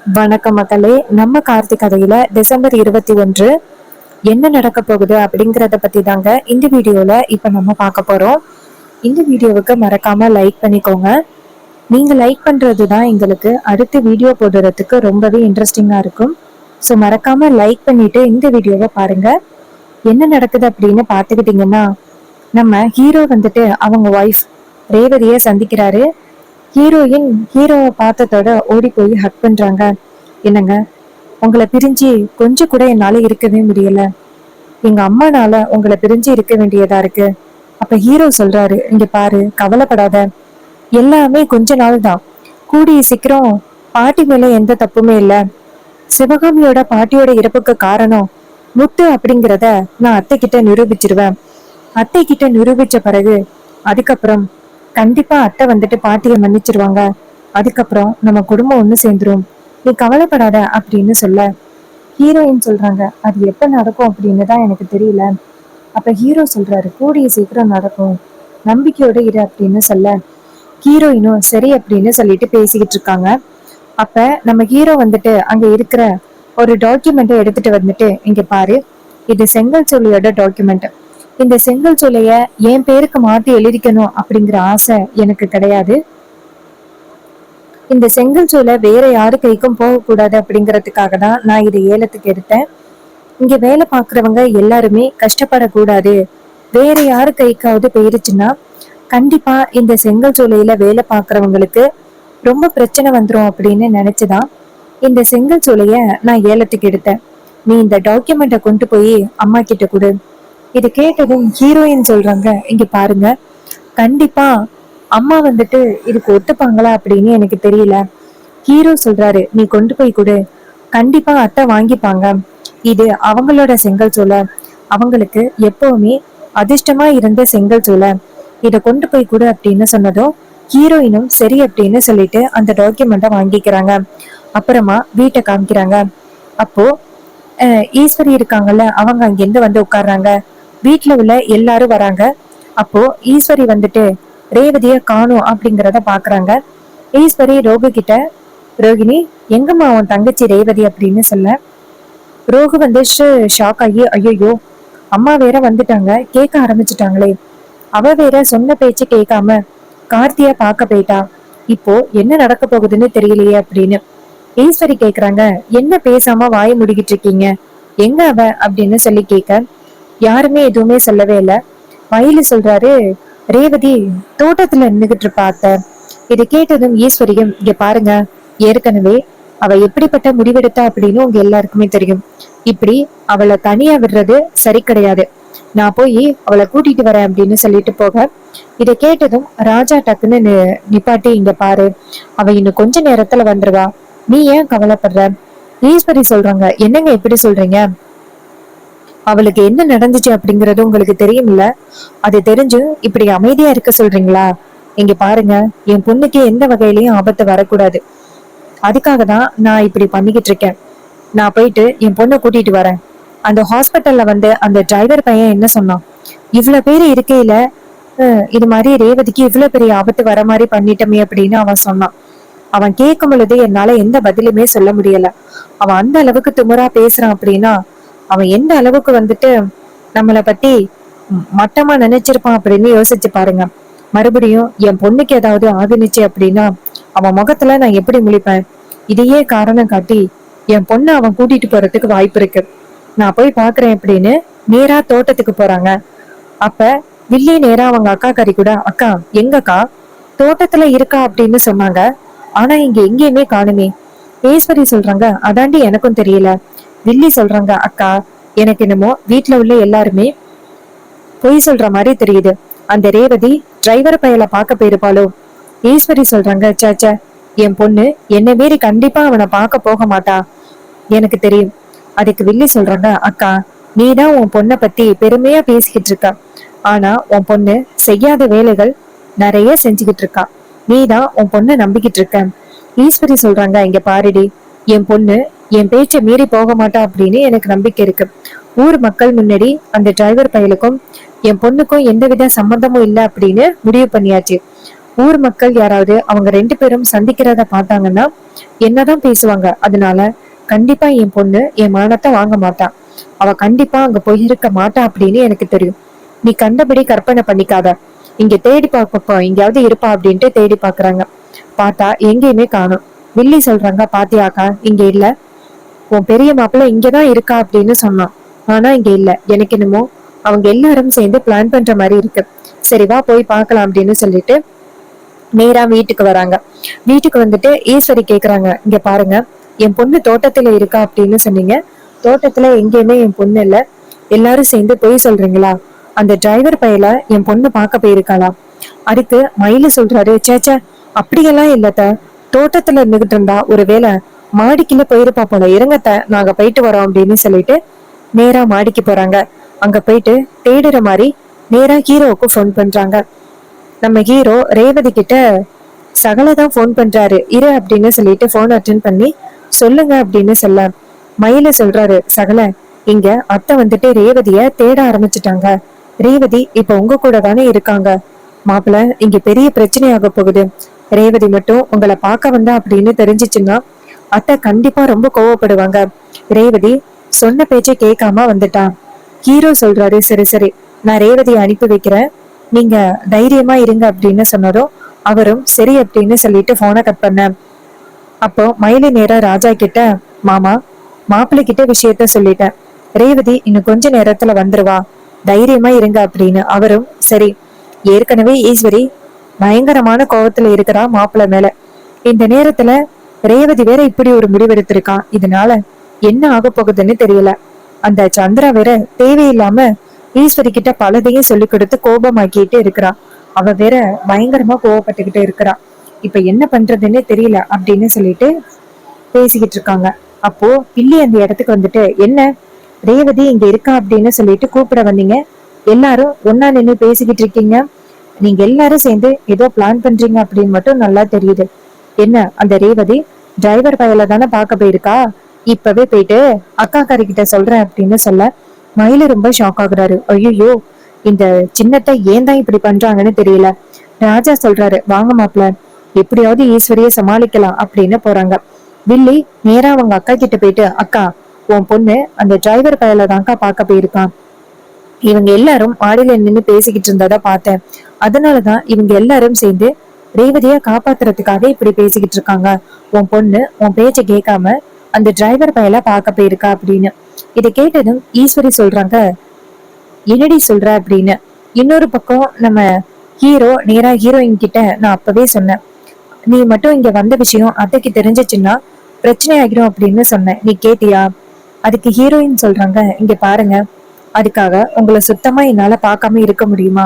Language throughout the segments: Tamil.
வணக்கம் மக்களே. நம்ம கார்த்திக் கதையில டிசம்பர் 21 என்ன நடக்க போகுது அப்படிங்கறத பத்தி தாங்க இந்த வீடியோல இப்ப நம்ம பார்க்க போறோம். இந்த வீடியோவுக்கு மறக்காம லைக் பண்ணிக்கோங்க. நீங்க லைக் பண்றதுதான் எங்களுக்கு அடுத்த வீடியோ போடுறதுக்கு ரொம்பவே இன்ட்ரெஸ்டிங்கா இருக்கும். ஸோ மறக்காம லைக் பண்ணிட்டு இந்த வீடியோவை பாருங்க. என்ன நடக்குது அப்படின்னு பார்த்துக்கிட்டீங்கன்னா, நம்ம ஹீரோ வந்துட்டு அவங்க ஒய்ஃப் ரேவதியை சந்திக்கிறாரு. ஹீரோயின் ஹீரோவை பார்த்ததோட ஓடி போய் ஹக் பண்றாங்க. என்னங்க, உங்களை பிரிஞ்சு கொஞ்சம் கூட என்னால இருக்கவே முடியல. எங்க அம்மானால உங்களை பிரிஞ்சு இருக்க வேண்டியதா இருக்கு. அப்ப ஹீரோ சொல்றாரு, இங்க பாரு, கவலைப்படாத, எல்லாமே கொஞ்ச நாள் தான். கூடிய சீக்கிரம் பாட்டி மேல எந்த தப்புமே இல்ல. சிவகாமியோட பாட்டியோட இறப்புக்கு காரணம் முத்து அப்படிங்கிறத நான் அத்தை கிட்ட நிரூபிச்சிருவேன். அத்தை கிட்ட நிரூபிச்ச பிறகு அதுக்கப்புறம் கண்டிப்பா அத்தை வந்துட்டு பாட்டியை மன்னிச்சிருவாங்க. அதுக்கப்புறம் நம்ம குடும்பம் ஒண்ணு சேர்ந்துரும். நீ கவலைப்படாத அப்படின்னு சொல்ல, ஹீரோயின் சொல்றாங்க, அது எப்ப நடக்கும் அப்படின்னு தான் எனக்கு தெரியல. அப்ப ஹீரோ சொல்றாரு, கூடிய சீக்கிரம் நடக்கும், நம்பிக்கையோட இரு அப்படின்னு சொல்ல, ஹீரோயினும் சரி அப்படின்னு சொல்லிட்டு பேசிக்கிட்டு இருக்காங்க. அப்ப நம்ம ஹீரோ வந்துட்டு அங்க இருக்கிற ஒரு டாக்குமெண்ட்டை எடுத்துட்டு வந்துட்டு, இங்க பாரு, இது செங்கல் சூளையோட டாக்குமெண்ட். இந்த செங்கல் சூளைய என் பேருக்கு மாத்தி எழுதிக்கணும் அப்படிங்கிற ஆசை எனக்கு கிடையாது. இந்த செங்கல் சூளை வேற யாரு கைக்கும் போகக்கூடாது அப்படிங்கிறதுக்காக தான் நான் இதை ஏலத்துக்கு எடுத்தேன். இங்க வேலை பாக்குறவங்க எல்லாருமே கஷ்டப்படக்கூடாது. வேற யாரு கைக்காவது போயிருச்சுன்னா கண்டிப்பா இந்த செங்கல் சூளையில வேலை பாக்குறவங்களுக்கு ரொம்ப பிரச்சனை வந்துரும் அப்படின்னு நினைச்சுதான் இந்த செங்கல் சூளைய நான் ஏலத்துக்கு எடுத்தேன். நீ இந்த டாக்குமெண்ட்டை கொண்டு போய் அம்மா கிட்ட கொடு. இது கேட்டதும் ஹீரோயின் சொல்றாங்க, இங்க பாருங்க, கண்டிப்பா அம்மா வந்துட்டு இதுக்கு ஒத்துப்பாங்களா அப்படின்னு எனக்கு தெரியல. ஹீரோ சொல்றாரு, நீ கொண்டு போய் கொடு, கண்டிப்பா அத்தை வாங்கிப்பாங்க. இது அவங்களோட செங்கல் சூளை, அவங்களுக்கு எப்பவுமே அதிர்ஷ்டமா இருந்த செங்கல் சூளை, இத கொண்டு போய் கொடு அப்படின்னு சொன்னதும் ஹீரோயினும் சரி அப்படின்னு சொல்லிட்டு அந்த டாக்குமெண்ட்டை வாங்கிக்கிறாங்க. அப்புறமா வீட்டை காமிக்கிறாங்க. அப்போ ஈஸ்வரி இருக்காங்கல்ல, அவங்க அங்கிருந்து வந்து உட்கார்றாங்க. வீட்டுல உள்ள எல்லாரும் வராங்க. அப்போ ஈஸ்வரி வந்துட்டு ரேவதிய காணும் அப்படிங்கிறத பாக்குறாங்க. ஈஸ்வரி ரோகு கிட்ட, ரோகிணி, எங்கம்மா உன் தங்கச்சி ரேவதி அப்படின்னு சொல்ல, ரோகு வந்து ஷாக் ஆகி, ஐயோ, அம்மா வேற வந்துட்டாங்க, கேட்க ஆரம்பிச்சுட்டாங்களே, அவ வேற சொன்ன பேச்சு கேட்காம கார்த்திய பார்க்க போயிட்டா, இப்போ என்ன நடக்க போகுதுன்னு தெரியலையே அப்படின்னு ஈஸ்வரி கேக்குறாங்க, என்ன பேசாம வாய் முடிக்கிட்டு இருக்கீங்க, எங்க அவ அப்படின்னு சொல்லி கேட்க, யாருமே எதுவுமே சொல்லவே இல்லை. மயிலு சொல்றாரு, ரேவதி தோட்டத்துல நின்னுகிட்டு இருப்பா அத்தை. இதை கேட்டதும் ஈஸ்வரியும், இங்க பாருங்க, ஏற்கனவே அவ எப்படிப்பட்ட முடிவெடுத்தா அப்படின்னு உங்க எல்லாருக்குமே தெரியும். இப்படி அவளை தனியா விடுறது சரி கிடையாது. நான் போய் அவளை கூட்டிட்டு வரேன் அப்படின்னு சொல்லிட்டு போக, இதை கேட்டதும் ராஜா டக்குன்னு நிப்பாட்டி, இங்க பாரு, அவ இன்னும் கொஞ்ச நேரத்துல வந்துருவா, நீ ஏன் கவலைப்படுற? ஈஸ்வரி சொல்றாங்க, என்னங்க எப்படி சொல்றீங்க? அவளுக்கு என்ன நடந்துச்சு அப்படிங்கறது உங்களுக்கு தெரியும்ல, அது தெரிஞ்சு இப்படி அமைதியா இருக்க சொல்றீங்களா? இங்க பாருங்க, என் பொண்ணுக்கு எந்த வகையிலயும் ஆபத்து வரக்கூடாது. அதுக்காக தான் நான் இப்படி பண்ணிக்கிட்டு இருக்கேன். நான் போயிட்டு என் பொண்ணை கூட்டிட்டு வரேன். அந்த ஹாஸ்பிட்டல்ல வந்து அந்த டிரைவர் பையன் என்ன சொன்னான், இவ்வளவு பேரு இருக்கையில இது மாதிரி ரேவதிக்கு இவ்வளவு பெரிய ஆபத்து வர மாதிரி பண்ணிட்டோமே அப்படின்னு அவன் சொன்னான். அவன் கேட்கும் பொழுது என்னால எந்த பதிலுமே சொல்ல முடியல. அவன் அந்த அளவுக்கு திமிரா பேசுறான் அப்படின்னா அவன் எந்த அளவுக்கு வந்துட்டு நம்மளை பத்தி மட்டமா நினைச்சிருப்பான் அப்படின்னு யோசிச்சு பாருங்க. மறுபடியும் என் பொண்ணுக்கு ஏதாவது ஆகுனுச்சு அப்படின்னா அவன் முகத்துல நான் எப்படி முழிப்பேன்? இதையே காரணம் காட்டி என் பொண்ணை அவன் கூட்டிட்டு போறதுக்கு வாய்ப்பு இருக்கு. நான் போய் பாக்குறேன் அப்படின்னு நேரா தோட்டத்துக்கு போறாங்க. அப்ப வில்லி நேரா அவங்க அக்கா கறி கூட, அக்கா எங்கக்கா? தோட்டத்துல இருக்கா அப்படின்னு சொன்னாங்க. ஆனா இங்க எங்கேயுமே காணுமே. ஈஸ்வரி சொல்றாங்க, அதாண்டி எனக்கும் தெரியல. வில்லி சொல்றாங்க, அக்கா எனக்கு என்னமோ வீட்டுல உள்ள எல்லாருமே பொய் சொல்ற மாதிரி தெரியுது. அந்த ரேவதி டிரைவர் பயலை பார்க்க போயிருப்பாளோ? ஈஸ்வரி சொல்றாங்க, சேச்ச, என் பொண்ணு என்னை மீறி கண்டிப்பா அவனை பார்க்க போக மாட்டா, எனக்கு தெரியும். அதுக்கு வில்லி சொல்றாங்க, அக்கா நீதான் உன் பொண்ணை பத்தி பெருமையா பேசிக்கிட்டு இருக்க. ஆனா உன் பொண்ணு செய்யாத வேலைகள் நிறைய செஞ்சுக்கிட்டு இருக்கா. நீதான் உன் பொண்ணை நம்பிக்கிட்டு இருக்க. ஈஸ்வரி சொல்றாங்க, இங்க பாருடி, என் பொண்ணு என் பேச்சை மீறி போக மாட்டா அப்படின்னு எனக்கு நம்பிக்கை இருக்கு. ஊர் மக்கள் முன்னாடி அந்த டிரைவர் பயலுக்கும் என் பொண்ணுக்கும் எந்தவித சம்பந்தமும் இல்லை அப்படின்னு முடிவு பண்ணியாச்சு. ஊர் மக்கள் யாராவது அவங்க 2 பேரும் சந்திக்கிறத பார்த்தாங்கன்னா என்னதான் பேசுவாங்க. அதனால கண்டிப்பா என் பொண்ணு என் மானத்தை வாங்க மாட்டா. அவ கண்டிப்பா அங்க போயிருக்க மாட்டா அப்படின்னு எனக்கு தெரியும். நீ கண்டபடி கற்பனை பண்ணிக்காத. இங்க தேடி பார்ப்பப்போ எங்கேயாவது இருப்பா அப்படின்ட்டு தேடி பாக்குறாங்க. பார்த்தா எங்கேயுமே காணும். வில்லி சொல்றாங்க, பாத்தியாக்கா இங்க இல்ல. உன் பெரிய மாப்பிள்ள இங்கதான் இருக்கா அப்படின்னு சொன்னான். ஆனா இங்க இல்ல. எனக்கு என்னமோ அவங்க எல்லாரும் சேர்ந்து பிளான் பண்ற மாதிரி இருக்கு. சரி வா போய் பார்க்கலாம் அப்படின்னு சொல்லிட்டு நேரா வீட்டுக்கு வராங்க. வீட்டுக்கு வந்துட்டு ஈஸ்வரி கேக்குறாங்க, இங்க பாருங்க, என் பொண்ணு தோட்டத்துல இருக்கா அப்படின்னு சொன்னீங்க. தோட்டத்துல எங்கேயுமே என் பொண்ணு இல்ல. எல்லாரும் சேர்ந்து போய் சொல்றீங்களா? அந்த டிரைவர் பையல என் பொண்ணு பார்க்க போயிருக்காளா? அதுக்கு மயிலு சொல்றாரு, சேச்சா அப்படியெல்லாம் இல்லத்த. தோட்டத்துல இருந்துகிட்டு இருந்தா ஒருவேளை மாடிக்குள்ள போயிருப்பா போல. இறங்கத்த, நாங்க போயிட்டு வரோம் அப்படின்னு சொல்லிட்டு நேரா மாடிக்கு போறாங்க. அங்க போயிட்டு தேடுற மாதிரி நேரா ஹீரோவுக்கு போன் பண்றாங்க. நம்ம ஹீரோ ரேவதி கிட்ட சகலதான் போன் பண்றாரு. இரு அப்படின்னு சொல்லிட்டு போன் அட்டென்ட் பண்ணி சொல்லுங்க அப்படின்னு சொல்ல மயில சொல்றாரு, சகல இங்க அத்தை வந்துட்டு ரேவதிய தேட ஆரம்பிச்சுட்டாங்க. ரேவதி இப்ப உங்க கூட தானே இருக்காங்க. மாப்பிள்ள இங்க பெரிய பிரச்சனையாக போகுது. ரேவதி மட்டும் உங்களை பார்க்க வந்தா அப்படின்னு தெரிஞ்சிச்சுன்னா அத்தை கண்டிப்பா ரொம்ப கோவப்படுவாங்க. ரேவதி சொன்ன பேச்சை கேட்காம வந்துட்டா. ஹீரோ சொல்றாரு, சரி சரி, நான் ரேவதியை அனுப்பி வைக்கிறேன், நீங்க தைரியமா இருங்க அப்படின்னு சொன்னதும் அவரும் சரி அப்படின்னு சொல்லிட்டு போனை கட் பண்ண. அப்போ மயிலு நேரா ராஜா கிட்ட, மாமா மாப்பிள்ளை கிட்ட விஷயத்த சொல்லிட்டேன். ரேவதி இன்னும் கொஞ்ச நேரத்துல வந்துருவா, தைரியமா இருங்க அப்படின்னு. அவரும் சரி. ஏற்கனவே ஈஸ்வரி பயங்கரமான கோவத்துல இருக்கிறா மாப்பிள்ளை மேல. இந்த நேரத்துல ரேவதி வேற இப்படி ஒரு முடிவெடுத்திருக்கா. இதனால என்ன ஆக போகுதுன்னு தெரியல. அந்த சந்திரா வேற தேவையில்லாம ஈஸ்வரி கிட்ட பலதையும் சொல்லி கொடுத்து கோபமாக்கிட்டு இருக்கிறா. அவ வேற பயங்கரமா கோவப்பட்டுக்கிட்டு இருக்கிறா. இப்ப என்ன பண்றதுன்னு தெரியல அப்படின்னு சொல்லிட்டு பேசிக்கிட்டு இருக்காங்க. அப்போ பில்லி அந்த இடத்துக்கு வந்துட்டு, என்ன ரேவதி இங்க இருக்கா அப்படின்னு சொல்லிட்டு கூப்பிட வந்தீங்க, எல்லாரும் ஒன்னா நின்னு பேசிக்கிட்டு இருக்கீங்க, நீங்க எல்லாரும் சேர்ந்து ஏதோ பிளான் பண்றீங்க அப்படின்னு மட்டும் நல்லா தெரியுது. என்ன அந்த ரேவதி டிரைவர் பயல தானே பார்க்க போயிருக்கா? இப்பவே போயிட்டு அக்கா காரி கிட்ட சொல்றேன் அப்படின்னு சொல்ல மயில ரொம்ப ஷாக் ஆகுறாரு. ஐயோ, இந்த சின்னத்தை ஏன் தான் இப்படி பண்றாங்கன்னு தெரியல. ராஜா சொல்றாரு, வாங்க மாப்பிள்ள, எப்படியாவது ஈஸ்வரிய சமாளிக்கலாம் அப்படின்னு போறாங்க. வில்லி நேரா அவங்க அக்கா கிட்ட போயிட்டு, அக்கா உன் பொண்ணு அந்த டிரைவர் பயல தான்க்கா பார்க்க போயிருக்கான். இவங்க எல்லாரும் மாடியில நின்று பேசிக்கிட்டு இருந்ததா பார்த்தேன். அதனாலதான் இவங்க எல்லாரும் சேர்ந்து ரேவதிய காப்பாத்துறதுக்காக இப்படி பேசிக்கிட்டு இருக்காங்க. உன் பொண்ணு உன் பேச்ச கேட்காம அந்த டிரைவர் பயல பார்க்க போயிருக்கா அப்படின்னு. இதை கேட்டதும் ஈஸ்வரி சொல்றாங்க, என்னடி சொல்ற அப்படின்னு. இன்னொரு பக்கம் நம்ம ஹீரோ நேரா ஹீரோயின் கிட்ட, நான் அப்பவே சொன்னேன், நீ மட்டும் இங்க வந்த விஷயம் அத்தைக்கு தெரிஞ்சிச்சுன்னா பிரச்சனை ஆகிடும் அப்படின்னு சொன்னேன், நீ கேட்டியா? அதுக்கு ஹீரோயின் சொல்றாங்க, இங்க பாருங்க, அதுக்காக உங்களை சுத்தமா என்னால பார்க்காம இருக்க முடியுமா?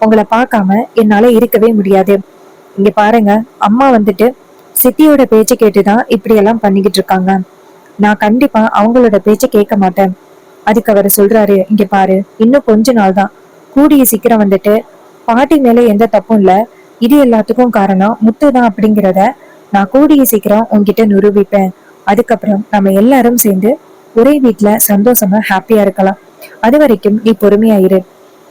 உங்களை பார்க்காம என்னால இருக்கவே முடியாது. இங்க பாருங்க, அம்மா வந்துட்டு சித்தியோட பேச்ச கேட்டுதான் இப்படி எல்லாம் பண்ணிக்கிட்டு இருக்காங்க. நான் கண்டிப்பா அவங்களோட பேச்ச கேட்க மாட்டேன். அதுக்கு அவர் சொல்றாரு, இங்க பாரு, இன்னும் கொஞ்ச நாள் தான், கூடிய சீக்கிரம் வந்துட்டு பாட்டி மேல எந்த தப்பும் இல்ல, இது எல்லாத்துக்கும் காரணம் முத்துதான் அப்படிங்கிறத நான் கூடிய சீக்கிரம் உன்கிட்ட நிரூபிப்பேன். அதுக்கப்புறம் நம்ம எல்லாரும் சேர்ந்து ஒரே வீட்டுல சந்தோஷமா ஹாப்பியா இருக்கலாம். அது வரைக்கும் நீ பொறுமையாயிரு.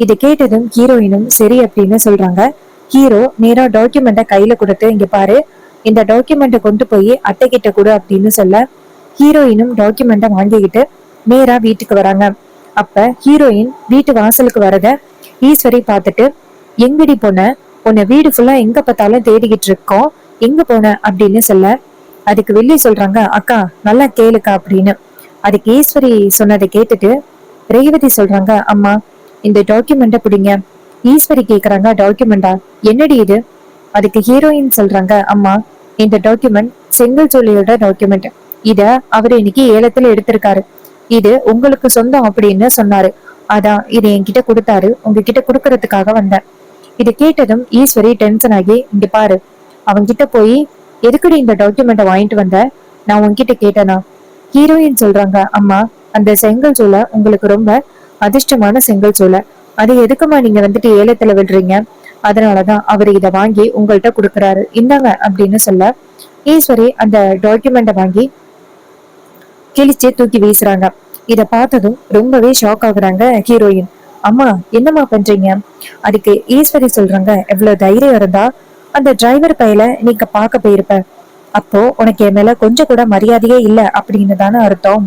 இதை கேட்டதும் ஹீரோயினும் சரி அப்படின்னு சொல்றாங்க. ஹீரோ நேரா டாக்குமெண்ட கையில கொடுத்து, இங்க பாரு, இந்த டாக்குமெண்ட்டை கொண்டு போய் அத்தை கிட்ட கொடு அப்படின்னு சொல்ல ஹீரோயினும் டாக்குமெண்ட வாங்கிக்கிட்டு நேரா வீட்டுக்கு வராங்க. அப்ப ஹீரோயின் வீட்டு வாசலுக்கு வரத ஈஸ்வரி பார்த்துட்டு, எங்கடி போன, உன்னை வீடு ஃபுல்லா எங்க பார்த்தாலும் தேடிக்கிட்டு இருக்கோம், எங்க போன அப்படின்னு சொல்ல அதுக்கு வில்லி சொல்றாங்க, அக்கா நல்லா கேளுக்கா அப்படின்னு. அதுக்கு ஈஸ்வரி சொன்னதை கேட்டுட்டு ரேவதி சொல்றாங்க, அம்மா இந்த டாக்குமெண்ட பிடிங்க. ஈஸ்வரி கேக்குறாங்க, டாக்குமெண்டா? என்னடி இது? அதுக்கு ஹீரோயின் சொல்றாங்க, அம்மா இந்த டாக்குமெண்ட் செங்கல் சோழியோட டாக்குமெண்ட். இத அவரு இன்னைக்கு ஏலத்துல எடுத்திருக்காரு. இது உங்களுக்கு சொந்தம் அப்படின்னு சொன்னாரு. அதான் இதை என்கிட்ட கொடுத்தாரு, உங்ககிட்ட கொடுக்கறதுக்காக வந்தேன். இதை கேட்டதும் ஈஸ்வரி டென்ஷன் ஆகி, இங்க பாரு, அவங்கிட்ட போய் எதுக்குடி இந்த டாக்குமெண்ட வாங்கிட்டு வந்த, நான் உன்கிட்ட கேட்டேனா? ஹீரோயின் சொல்றாங்க, அம்மா அந்த செங்கல் சூளை உங்களுக்கு ரொம்ப அதிர்ஷ்டமான செங்கல் சூளை, அது எதுக்குமா நீங்க வந்துட்டு ஏலத்துல விடுறீங்க? அதனாலதான் அவரு இதை வாங்கி உங்கள்கிட்ட கொடுக்குறாரு, இந்தாங்க அப்படின்னு சொல்ல ஈஸ்வரி அந்த டாக்குமெண்ட வாங்கி கிழிச்சு தூக்கி வீசுறாங்க. இத பார்த்ததும் ரொம்பவே ஷாக் ஆகுறாங்க ஹீரோயின். அம்மா என்னம்மா பண்றீங்க? அதுக்கு ஈஸ்வரி சொல்றாங்க, எவ்வளவு தைரியம் இருந்தா அந்த டிரைவர் பையல நீங்க பார்க்க போயிருப்ப. அப்போ உனக்கு என் மேல கொஞ்சம் கூட மரியாதையே இல்ல அப்படின்னு தானே அர்த்தம்.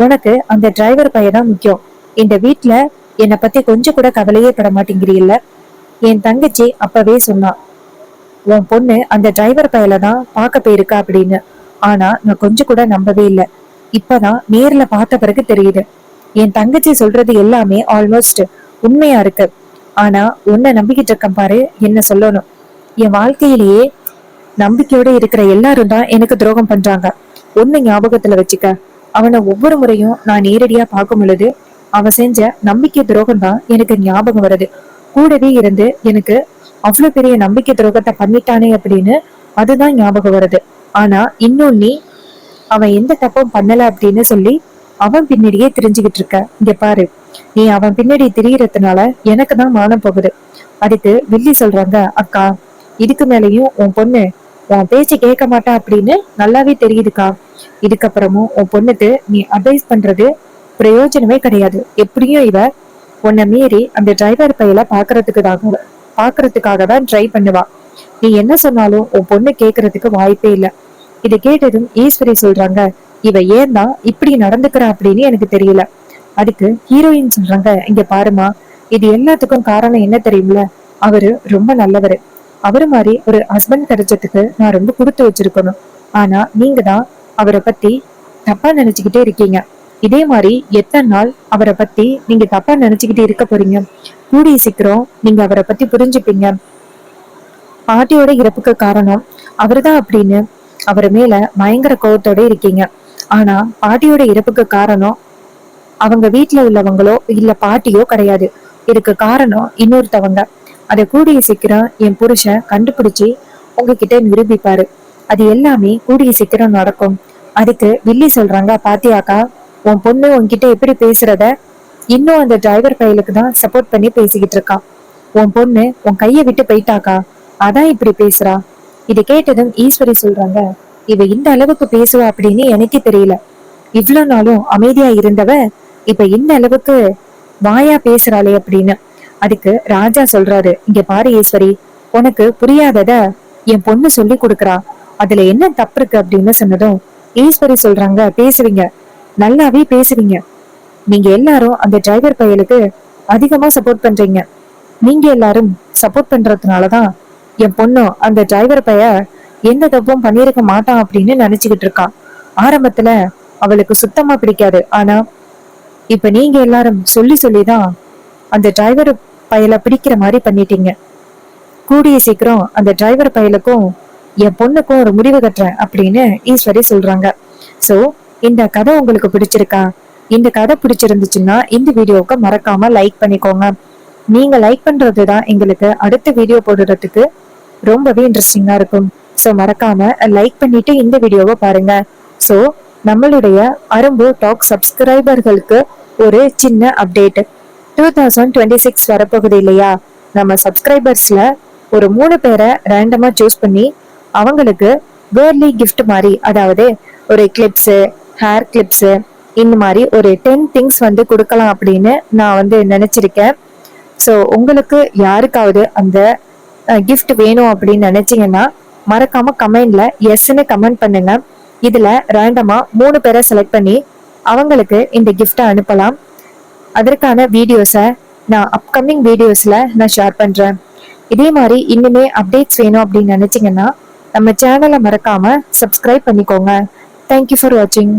உனக்கு அந்த டிரைவர் பையன் தான் முக்கியம். இந்த வீட்ல என்னை பத்தி கொஞ்சம் கூட கவலையே பட மாட்டேங்கிறீல்ல. என் தங்கச்சி அப்பவே சொன்னா, உன் பொண்ணு அந்த டிரைவர் பையல தான் பார்க்க போயிருக்கா அப்படின்னு. ஆனா நான் கொஞ்சம் கூட நம்பவே இல்லை. இப்பதான் நேர்ல பார்த்த பிறகு தெரியுது. என் தங்கச்சி சொல்றது எல்லாமே ஆல்மோஸ்ட் உண்மையா இருக்கு. ஆனா உன்னை நம்பிக்கிட்டு இருக்கேன் பாரு, என்ன சொல்லணும். என் வாழ்க்கையிலேயே நம்பிக்கையோட இருக்கிற எல்லாரும் தான் எனக்கு துரோகம் பண்றாங்க. ஒண்ணு ஞாபகத்துல வச்சுக்க, அவனை ஒவ்வொரு முறையும் நான் நேரடியா பார்க்கும் பொழுது அவன் செஞ்ச நம்பிக்கை துரோகம் தான் எனக்கு ஞாபகம் வருது. கூடவே இருந்து எனக்கு அவ்வளவு பெரிய நம்பிக்கை துரோகத்தை பண்ணிட்டானே அப்படின்னு அதுதான் ஞாபகம் வருது. ஆனா இன்னொன்னு, அவன் எந்த தப்பும் பண்ணல அப்படின்னு சொல்லி அவன் பின்னாடியே திரிஞ்சுக்கிட்டு இருக்க. இங்க பாரு, நீ அவன் பின்னாடி திரியறதுனால எனக்கு தான் மானம் போகுது. அதுக்கு வில்லி சொல்றாங்க, அக்கா இதுக்கு மேலேயும் உன் பொண்ணு உன் பேச்சு கேட்க மாட்டா அப்படின்னு நல்லாவே தெரியுதுக்கா. இதுக்கப்புறமும் உன் பொண்ணுக்கு நீ அட்வைஸ் பண்றது பிரயோஜனமே கிடையாது. எப்படியும் இவ உன்னை மீறி அந்த டிரைவர் பையல பாக்குறதுக்காக தான் ட்ரை பண்ணுவா. நீ என்ன சொன்னாலும் உன் பொண்ணு கேக்குறதுக்கு வாய்ப்பே இல்லை. இதை கேட்டதும் ஈஸ்வரி சொல்றாங்க, இவ ஏன் தான் இப்படி நடந்துக்கிறா அப்படின்னு எனக்கு தெரியல. அதுக்கு ஹீரோயின் சொல்றாங்க, இங்க பாருமா, இது எல்லாத்துக்கும் காரணம் என்ன தெரியுமில, அவரு ரொம்ப நல்லவரு. அவரு மாதிரி ஒரு ஹஸ்பண்ட் கிடைச்சதுக்கு நான் ரொம்ப கொடுத்து வச்சிருக்கணும். ஆனா நீங்க தான் அவரை பத்தி தப்பா நினைச்சுக்கிட்டே இருக்கீங்க. இதே மாதிரி எத்தனை நாள் அவரை பத்தி நீங்க தப்பா நினைச்சுக்கிட்டு இருக்க போறீங்க? கூடிய சீக்கிரம் நீங்க அவரை பத்தி புரிஞ்சுப்பீங்க. பாட்டியோட இறப்புக்கு காரணம் அவருதான் அப்படின்னு அவர் மேல பயங்கர கோவத்தோட இருக்கீங்க. ஆனா பாட்டியோட இறப்புக்கு காரணம் அவங்க வீட்டுல உள்ளவங்களோ இல்ல பாட்டியோ கிடையாது. இதுக்கு காரணம் இன்னொருத்தவங்க. அதை கூடிய சீக்கிரம் என் புருஷன் கண்டுபிடிச்சு உங்ககிட்ட நிரூபிப்பாரு. அது எல்லாமே கூடிய சீக்கிரம் நடக்கும். அதுக்கு வில்லி சொல்றாங்க, பாத்தியாக்கா உன் பொண்ணு உன்கிட்ட எப்படி பேசுறத இன்னும் அந்த டிரைவர் பையலுக்கு தான் சப்போர்ட் பண்ணி பேசிக்கிட்டு இருக்கா. உன் பொண்ணு உன் கைய விட்டு போயிட்டாக்கா, அதான் இப்படி பேசுறா. இதை கேட்டதும் ஈஸ்வரி சொல்றாங்க, இவ இந்த அளவுக்கு பேசுவா அப்படின்னு எனக்கு தெரியல. இவ்வளவு நாளும் அமைதியா இருந்தவ இப்ப இந்த அளவுக்கு வாயா பேசுறாளே அப்படின்னு. அதுக்கு ராஜா சொல்றாரு, இங்க பாரு ஈஸ்வரி, உனக்கு புரியாதத என் பொண்ணு சொல்லி கொடுக்குறா, அதுல என்ன தப்பு இருக்கு அப்படின்னு சொன்னதும் ஈஸ்வரி சொல்றாங்க, பேசுவீங்க, நல்லாவே பேசுவீங்க. நீங்க எல்லாரும் அந்த டிரைவர் பையலுக்கு அதிகமா சப்போர்ட் பண்றீங்க. நீங்க எல்லாரும் சப்போர்ட் பண்றதுனாலதான் என் பொண்ணும் அந்த டிரைவர் பைய எந்த தப்பும் பண்ணிருக்க மாட்டான் அப்படின்னு நினைச்சுக்கிட்டு இருக்கான். ஆரம்பத்துல அவளுக்கு சுத்தமா பிடிக்காது. ஆனா இப்ப நீங்க எல்லாரும் சொல்லி சொல்லிதான் அந்த டிரைவர் பயலை பிடிக்கிற மாதிரி பண்ணிட்டீங்க. கூடிய சீக்கிரம் அந்த டிரைவர் பயலுக்கும் என் பொண்ணுக்கும் ஒரு முடிவு கட்டுறேன் அப்படின்னு ஈஸ்வரி சொல்றாங்க. சோ இந்த கதை உங்களுக்கு பிடிச்சிருக்கா? இந்த கதை பிடிச்சிருந்துச்சுன்னா இந்த வீடியோவுக்கு மறக்காம லைக் பண்ணிக்கோங்க. நீங்க லைக் பண்றதுதான் எங்களுக்கு அடுத்த வீடியோ போடுறதுக்கு ரொம்பவே இன்ட்ரெஸ்டிங்கா இருக்கும். சோ மறக்காம லைக் பண்ணிட்டு இந்த வீடியோவை பாருங்க. சோ நம்மளுடைய அரும்பு டாக் சப்ஸ்கிரைபர்களுக்கு ஒரு சின்ன அப்டேட். 2026 வரப்போகுது இல்லையா? நம்ம சப்ஸ்கிரைபர்ஸ்ல ஒரு 3 பேரை ரேண்டமா சூஸ் பண்ணி அவங்களுக்கு கேர்லி கிஃப்ட் மாதிரி, அதாவது ஒரு கிளிப்ஸ், ஹேர் கிளிப்ஸ், இந்த மாதிரி ஒரு 10 திங்ஸ் வந்து கொடுக்கலாம் அப்படின்னு நான் வந்து நினைச்சிருக்கேன். ஸோ உங்களுக்கு யாருக்காவது அந்த கிஃப்ட் வேணும் அப்படின்னு நினைச்சீங்கன்னா மறக்காம கமெண்ட்ல எஸ்ன்னு கமெண்ட் பண்ணுங்க. இதுல ரேண்டமா 3 பேரை செலக்ட் பண்ணி அவங்களுக்கு இந்த கிஃப்டை அனுப்பலாம். அதற்கான வீடியோஸை நான் அப்கமிங் வீடியோஸ்ல நான் ஷேர் பண்றேன். இதே மாதிரி இன்னுமே அப்டேட்ஸ் வேணும் அப்படின்னு நினைச்சீங்கன்னா நம்ம சேனலை மறக்காம சப்ஸ்கிரைப் பண்ணிக்கோங்க. தேங்க்யூ ஃபார் வாட்சிங்.